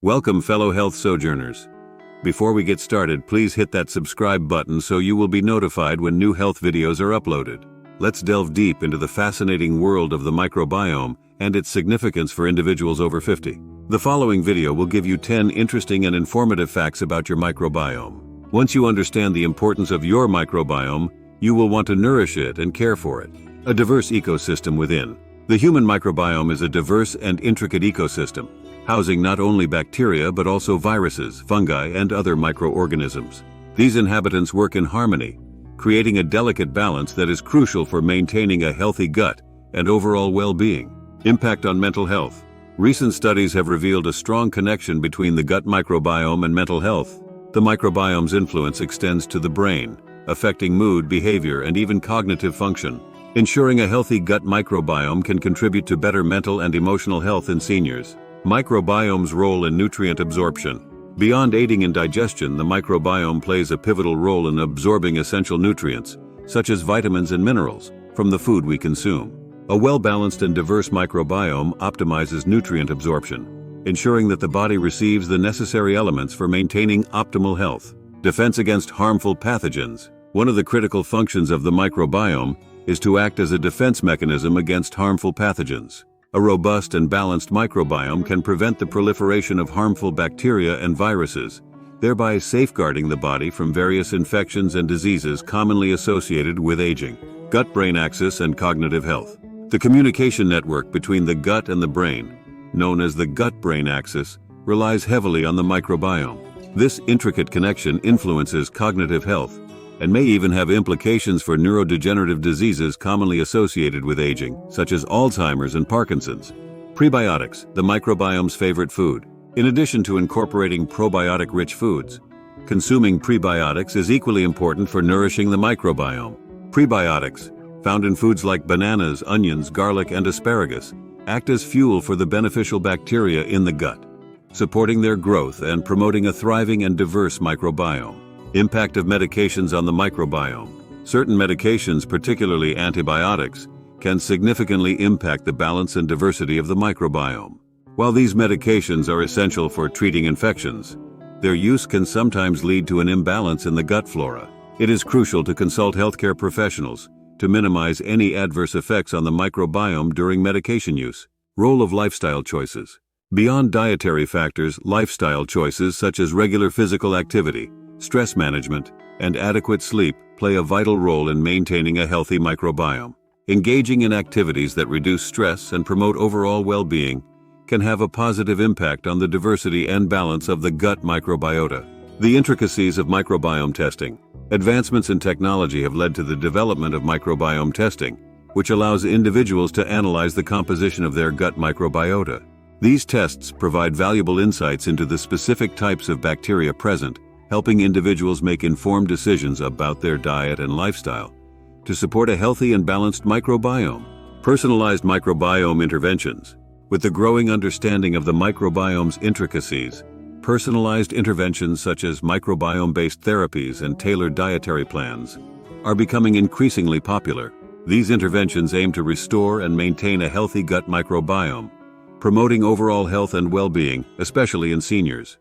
Welcome, fellow health sojourners. Before we get started, please hit that subscribe button so you will be notified when new health videos are uploaded. Let's delve deep into the fascinating world of the microbiome and its significance for individuals over 50. The following video will give you 10 interesting and informative facts about your microbiome. Once you understand the importance of your microbiome, you will want to nourish it and care for it. A diverse ecosystem within. The human microbiome is a diverse and intricate ecosystem, housing not only bacteria but also viruses, fungi, and other microorganisms. These inhabitants work in harmony, creating a delicate balance that is crucial for maintaining a healthy gut and overall well-being. Impact on mental health. Recent studies have revealed a strong connection between the gut microbiome and mental health. The microbiome's influence extends to the brain, affecting mood, behavior, and even cognitive function. Ensuring a healthy gut microbiome can contribute to better mental and emotional health in seniors. Microbiome's role in nutrient absorption. Beyond aiding in digestion, the microbiome plays a pivotal role in absorbing essential nutrients, such as vitamins and minerals, from the food we consume. A well-balanced and diverse microbiome optimizes nutrient absorption, ensuring that the body receives the necessary elements for maintaining optimal health. Defense against harmful pathogens. One of the critical functions of the microbiome is to act as a defense mechanism against harmful pathogens. A robust and balanced microbiome can prevent the proliferation of harmful bacteria and viruses, thereby safeguarding the body from various infections and diseases commonly associated with aging. Gut-brain axis and cognitive health. The communication network between the gut and the brain, known as the gut-brain axis, relies heavily on the microbiome. This intricate connection influences cognitive health and may even have implications for neurodegenerative diseases commonly associated with aging, such as Alzheimer's and Parkinson's. Prebiotics, the microbiome's favorite food. In addition to incorporating probiotic-rich foods, consuming prebiotics is equally important for nourishing the microbiome. Prebiotics, found in foods like bananas, onions, garlic, and asparagus, act as fuel for the beneficial bacteria in the gut, supporting their growth and promoting a thriving and diverse microbiome. Impact of medications on the microbiome. Certain medications, particularly antibiotics, can significantly impact the balance and diversity of the microbiome. While these medications are essential for treating infections, their use can sometimes lead to an imbalance in the gut flora. It is crucial to consult healthcare professionals to minimize any adverse effects on the microbiome during medication use. Role of lifestyle choices. Beyond dietary factors, lifestyle choices such as regular physical activity, stress management, and adequate sleep play a vital role in maintaining a healthy microbiome. Engaging in activities that reduce stress and promote overall well-being can have a positive impact on the diversity and balance of the gut microbiota. The intricacies of microbiome testing. Advancements in technology have led to the development of microbiome testing, which allows individuals to analyze the composition of their gut microbiota. These tests provide valuable insights into the specific types of bacteria present, helping individuals make informed decisions about their diet and lifestyle to support a healthy and balanced microbiome. Personalized microbiome interventions. With the growing understanding of the microbiome's intricacies, personalized interventions such as microbiome-based therapies and tailored dietary plans are becoming increasingly popular. These interventions aim to restore and maintain a healthy gut microbiome, promoting overall health and well-being, especially in seniors.